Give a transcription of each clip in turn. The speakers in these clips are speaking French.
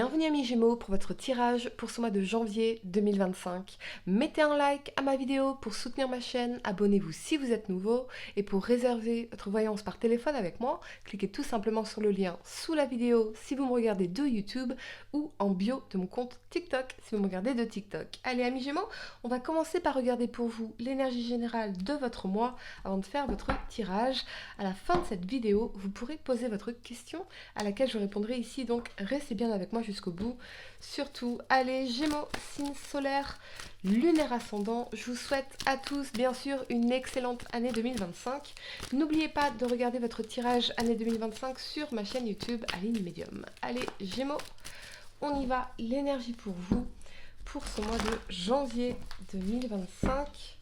Bienvenue amis Gémeaux pour votre tirage pour ce mois de janvier 2025. Mettez un like à ma vidéo pour soutenir ma chaîne, abonnez-vous si vous êtes nouveau et pour réserver votre voyance par téléphone avec moi, cliquez tout simplement sur le lien sous la vidéo si vous me regardez de YouTube ou en bio de mon compte TikTok si vous me regardez de TikTok. Allez amis Gémeaux, on va commencer par regarder pour vous l'énergie générale de votre mois avant de faire votre tirage. À la fin de cette vidéo, vous pourrez poser votre question à laquelle je répondrai ici, donc restez bien avec moi jusqu'au bout. Surtout, allez, Gémeaux, signe solaire, lunaire ascendant, je vous souhaite à tous, bien sûr, une excellente année 2025. N'oubliez pas de regarder votre tirage année 2025 sur ma chaîne YouTube Aline Medium. Allez, Gémeaux, on y va, l'énergie pour vous, pour ce mois de janvier 2025.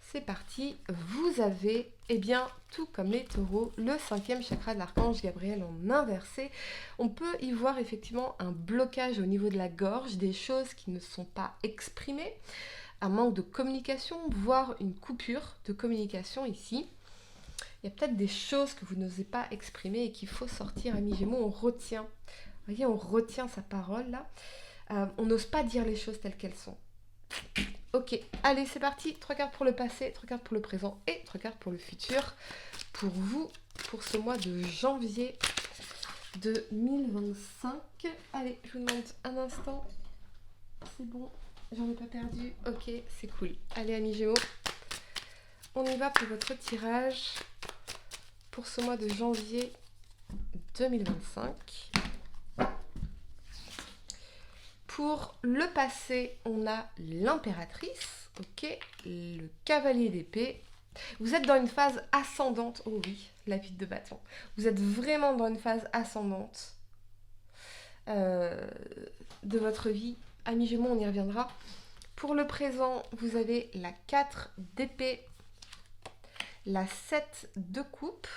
C'est parti, vous avez, eh bien, tout comme les taureaux, le 5e chakra de l'archange Gabriel en inversé. On peut y voir effectivement un blocage au niveau de la gorge, des choses qui ne sont pas exprimées, un manque de communication, voire une coupure de communication ici. Il y a peut-être des choses que vous n'osez pas exprimer et qu'il faut sortir, amis Gémeaux, on retient. Vous voyez, on retient sa parole là. On n'ose pas dire les choses telles qu'elles sont. Ok, allez, c'est parti. 3 cartes pour le passé, 3 cartes pour le présent et 3 cartes pour le futur. Pour vous, pour ce mois de janvier 2025. Allez, je vous demande un instant. C'est bon, j'en ai pas perdu. Ok, c'est cool. Allez, amis Gémeaux, on y va pour votre tirage pour ce mois de janvier 2025. Pour le passé, on a l'impératrice, ok, le cavalier d'épée. Vous êtes dans une phase ascendante, oh oui, la pile de bâton. Vous êtes vraiment dans une phase ascendante de votre vie. Amis Gémeaux, on y reviendra. Pour le présent, vous avez la 4 d'épée, la 7 de coupe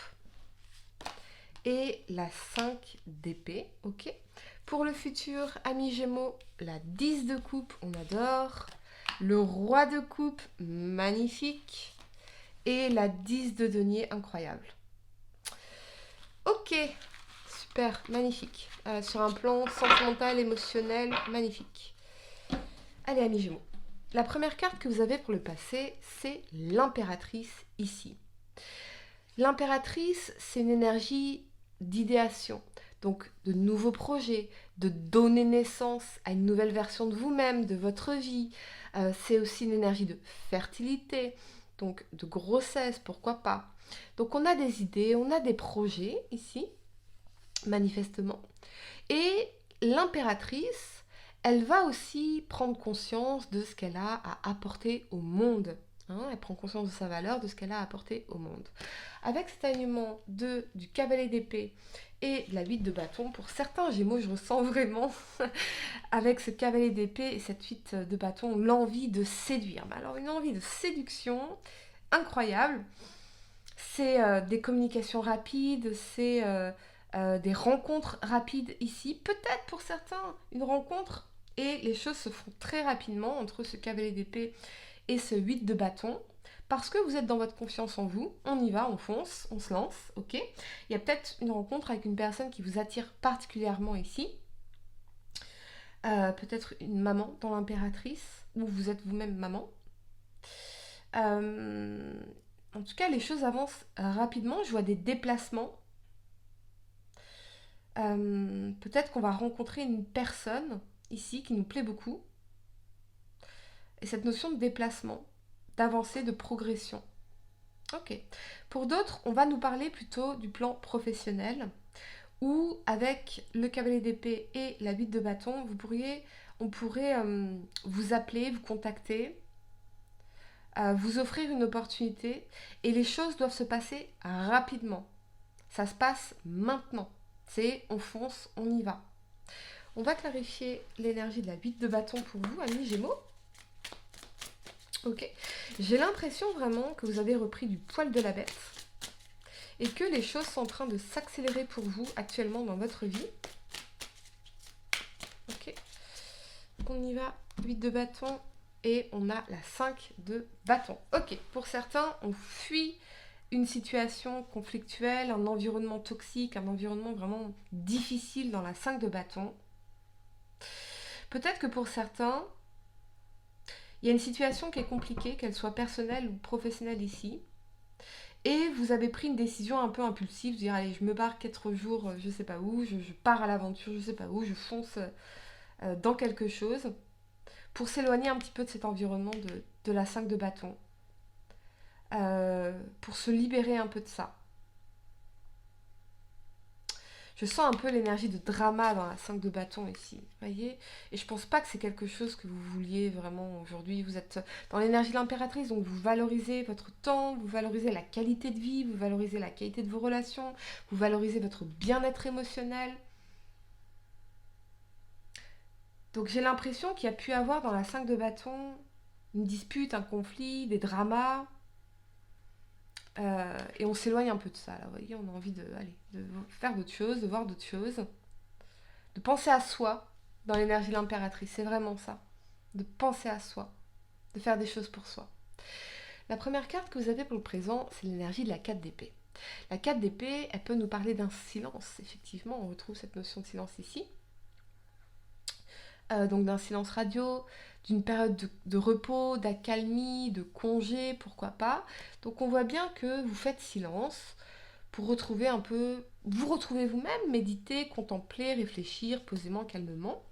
et la 5 d'épée, ok. Pour le futur, amis Gémeaux, la 10 de coupe, on adore. Le roi de coupe, magnifique. Et la 10 de denier, incroyable. Ok, super, magnifique. Sur un plan sentimental, émotionnel, magnifique. Allez, amis Gémeaux. La première carte que vous avez pour le passé, c'est l'impératrice ici. L'impératrice, c'est une énergie d'idéation. Donc de nouveaux projets, de donner naissance à une nouvelle version de vous-même, de votre vie. C'est aussi une énergie de fertilité, donc de grossesse, pourquoi pas. Donc on a des idées, on a des projets ici, manifestement. Et l'impératrice, elle va aussi prendre conscience de ce qu'elle a à apporter au monde. Elle prend conscience de sa valeur, de ce qu'elle a apporté au monde. Avec cet alignement du cavalier d'épée et de la 8 de bâton, pour certains Gémeaux, je ressens vraiment, avec ce cavalier d'épée et cette 8 de bâton, l'envie de séduire. Mais alors, une envie de séduction incroyable. C'est des communications rapides, c'est des rencontres rapides ici. Peut-être pour certains, une rencontre, et les choses se font très rapidement entre ce cavalier d'épée et ce 8 de bâton, parce que vous êtes dans votre confiance en vous, on y va, on fonce, on se lance, ok. Il y a peut-être une rencontre avec une personne qui vous attire particulièrement ici, peut-être une maman dans l'impératrice, ou vous êtes vous-même maman. En tout cas, les choses avancent rapidement, je vois des déplacements. Peut-être qu'on va rencontrer une personne ici qui nous plaît beaucoup. Et cette notion de déplacement, d'avancée, de progression. Ok. Pour d'autres, on va nous parler plutôt du plan professionnel, où avec le cavalier d'épée et la 8 de bâton, on pourrait vous appeler, vous contacter, vous offrir une opportunité, et les choses doivent se passer rapidement. Ça se passe maintenant. C'est on fonce, on y va. On va clarifier l'énergie de la 8 de bâton pour vous, amis Gémeaux. Ok, j'ai l'impression vraiment que vous avez repris du poil de la bête et que les choses sont en train de s'accélérer pour vous actuellement dans votre vie. Ok, on y va, 8 de bâton et on a la 5 de bâton. Ok, pour certains, on fuit une situation conflictuelle, un environnement toxique, un environnement vraiment difficile dans la 5 de bâton. Peut-être que pour certains, il y a une situation qui est compliquée, qu'elle soit personnelle ou professionnelle ici, et vous avez pris une décision un peu impulsive, de dire allez, je me barre 4 jours, je sais pas où, je pars à l'aventure, je sais pas où, je fonce dans quelque chose, pour s'éloigner un petit peu de cet environnement de la 5 de bâton, pour se libérer un peu de ça. Je sens un peu l'énergie de drama dans la 5 de bâton ici, voyez. Et je pense pas que c'est quelque chose que vous vouliez vraiment aujourd'hui. Vous êtes dans l'énergie de l'impératrice, donc vous valorisez votre temps, vous valorisez la qualité de vie, vous valorisez la qualité de vos relations, vous valorisez votre bien-être émotionnel. Donc j'ai l'impression qu'il y a pu avoir dans la 5 de bâton une dispute, un conflit, des dramas. Et on s'éloigne un peu de ça, là, vous voyez, on a envie de faire d'autres choses, de voir d'autres choses, de penser à soi dans l'énergie de l'impératrice, c'est vraiment ça, de penser à soi, de faire des choses pour soi. La première carte que vous avez pour le présent, c'est l'énergie de la 4 d'épée. La 4 d'épée, elle peut nous parler d'un silence, effectivement, on retrouve cette notion de silence ici. Donc d'un silence radio, d'une période de repos, d'accalmie, de congé, pourquoi pas. Donc on voit bien que vous faites silence pour retrouver un peu, vous retrouvez vous-même, méditer, contempler, réfléchir posément, calmement.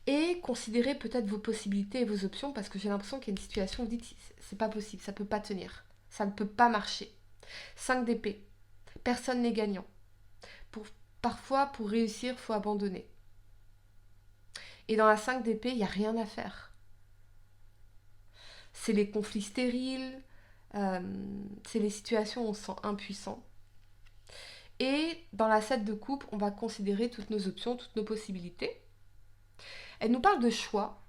Et considérer peut-être vos possibilités et vos options, parce que j'ai l'impression qu'il y a une situation où vous dites c'est pas possible, ça peut pas tenir, ça ne peut pas marcher. 5 d'épée, personne n'est gagnant. Parfois, pour réussir, il faut abandonner. Et dans la 5 d'épée, il n'y a rien à faire. C'est les conflits stériles, c'est les situations où on se sent impuissant. Et dans la 7 de coupe, on va considérer toutes nos options, toutes nos possibilités. Elle nous parle de choix,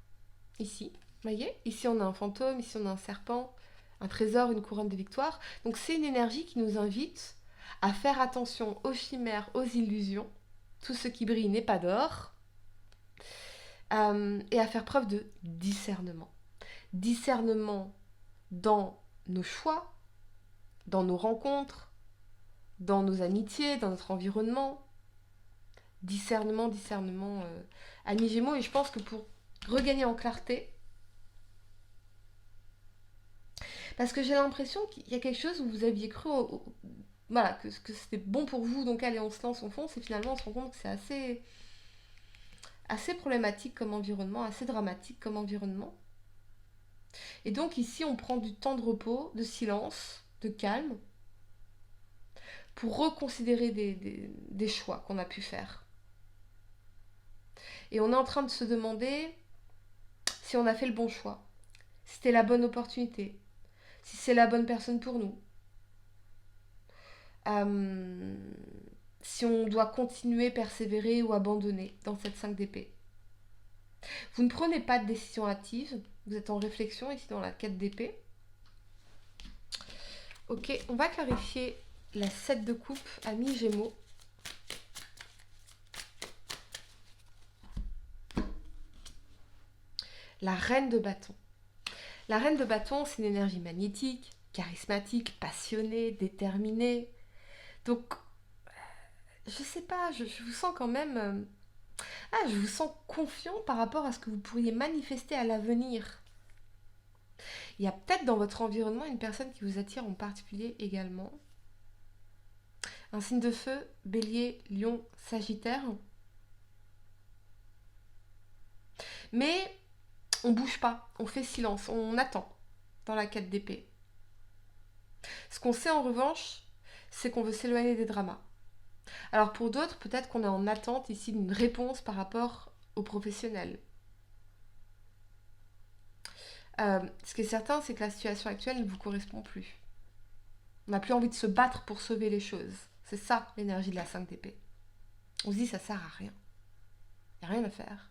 ici. Vous voyez, ici on a un fantôme, ici on a un serpent, un trésor, une couronne de victoire. Donc c'est une énergie qui nous invite à faire attention aux chimères, aux illusions. Tout ce qui brille n'est pas d'or. Et à faire preuve de discernement. Discernement dans nos choix, dans nos rencontres, dans nos amitiés, dans notre environnement. Discernement, amis Gémeaux. Et je pense que pour regagner en clarté, parce que j'ai l'impression qu'il y a quelque chose où vous aviez cru voilà, que c'était bon pour vous, donc allez, on se lance, on fonce, et finalement on se rend compte que c'est assez problématique comme environnement, assez dramatique comme environnement. Et donc ici, on prend du temps de repos, de silence, de calme, pour reconsidérer des choix qu'on a pu faire. Et on est en train de se demander si on a fait le bon choix, si c'était la bonne opportunité, si c'est la bonne personne pour nous. Si on doit continuer, persévérer ou abandonner dans cette 5 d'épée. Vous ne prenez pas de décision hâtive, vous êtes en réflexion ici dans la 4 d'épée. Ok, on va clarifier la 7 de coupe, amis Gémeaux. La reine de bâton. La reine de bâton, c'est une énergie magnétique, charismatique, passionnée, déterminée. Donc, je sais pas, je vous sens quand même... je vous sens confiant par rapport à ce que vous pourriez manifester à l'avenir. Il y a peut-être dans votre environnement une personne qui vous attire en particulier également. Un signe de feu, Bélier, Lion, Sagittaire. Mais on bouge pas, on fait silence, on attend dans la 4 d'épée. Ce qu'on sait en revanche, c'est qu'on veut s'éloigner des dramas. Alors pour d'autres, peut-être qu'on est en attente ici d'une réponse par rapport aux professionnels. Ce qui est certain, c'est que la situation actuelle ne vous correspond plus. On n'a plus envie de se battre pour sauver les choses. C'est ça l'énergie de la 5 d'épée. On se dit ça sert à rien. Il n'y a rien à faire.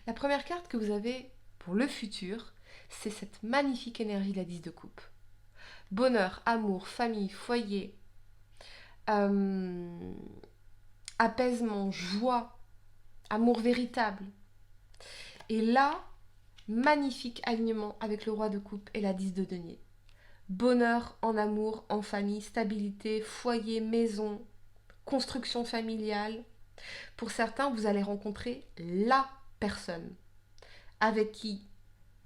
La première carte que vous avez pour le futur, c'est cette magnifique énergie de la 10 de coupe. Bonheur, amour, famille, foyer, apaisement, joie, amour véritable. Et là, magnifique alignement avec le roi de coupe et la 10 de denier. Bonheur en amour, en famille, stabilité, foyer, maison, construction familiale. Pour certains, vous allez rencontrer la personne avec qui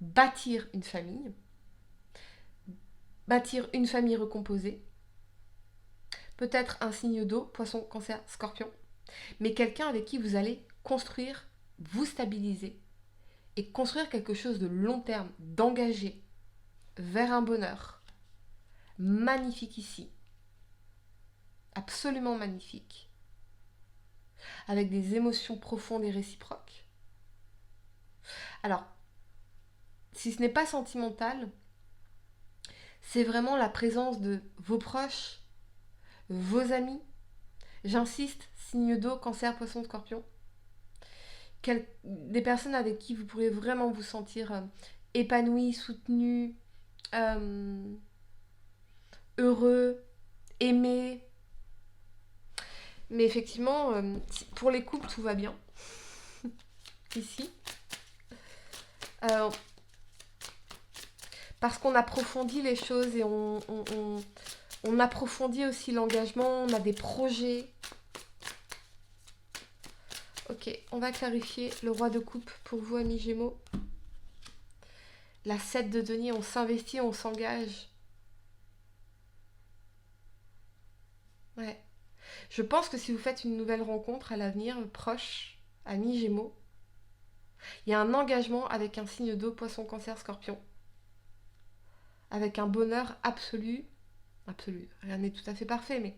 bâtir une famille recomposée. Peut-être un signe d'eau, poisson, cancer, scorpion. Mais quelqu'un avec qui vous allez construire, vous stabiliser et construire quelque chose de long terme, d'engagé vers un bonheur. Magnifique ici. Absolument magnifique. Avec des émotions profondes et réciproques. Alors, si ce n'est pas sentimental, c'est vraiment la présence de vos proches, vos amis. J'insiste, signe d'eau, cancer, poisson, scorpion. Des personnes avec qui vous pourrez vraiment vous sentir épanoui, soutenu, heureux, aimé. Mais effectivement, pour les couples, tout va bien. Ici. Parce qu'on approfondit les choses et on approfondit aussi l'engagement, on a des projets. Ok, on va clarifier le roi de coupe pour vous, amis Gémeaux. La 7 de denier, on s'investit, on s'engage. Ouais. Je pense que si vous faites une nouvelle rencontre à l'avenir, proche, amis Gémeaux, il y a un engagement avec un signe d'eau, poisson, cancer, scorpion. Avec un bonheur absolu. Absolu, rien n'est tout à fait parfait, mais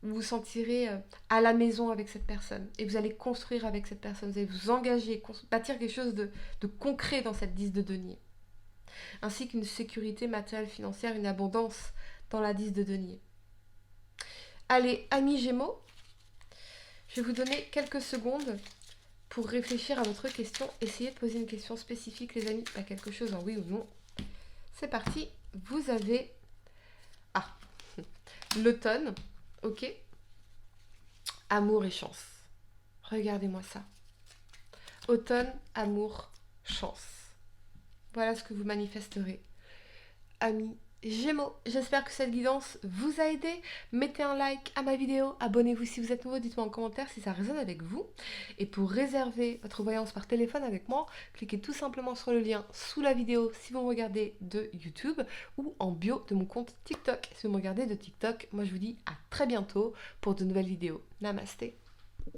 vous vous sentirez à la maison avec cette personne. Et vous allez construire avec cette personne. Vous allez vous engager, bâtir quelque chose de concret dans cette 10 de denier. Ainsi qu'une sécurité matérielle, financière, une abondance dans la 10 de denier. Allez, amis Gémeaux, je vais vous donner quelques secondes pour réfléchir à votre question. Essayez de poser une question spécifique, les amis. Pas quelque chose en oui ou non. C'est parti. Vous avez... Ah, l'automne. Ok. Amour et chance. Regardez-moi ça. Automne, amour, chance. Voilà ce que vous manifesterez. Amis Gémeaux, j'espère que cette guidance vous a aidé. Mettez un like à ma vidéo, abonnez-vous si vous êtes nouveau, dites-moi en commentaire si ça résonne avec vous. Et pour réserver votre voyance par téléphone avec moi, cliquez tout simplement sur le lien sous la vidéo si vous me regardez de YouTube ou en bio de mon compte TikTok. Si vous me regardez de TikTok, moi je vous dis à très bientôt pour de nouvelles vidéos. Namasté.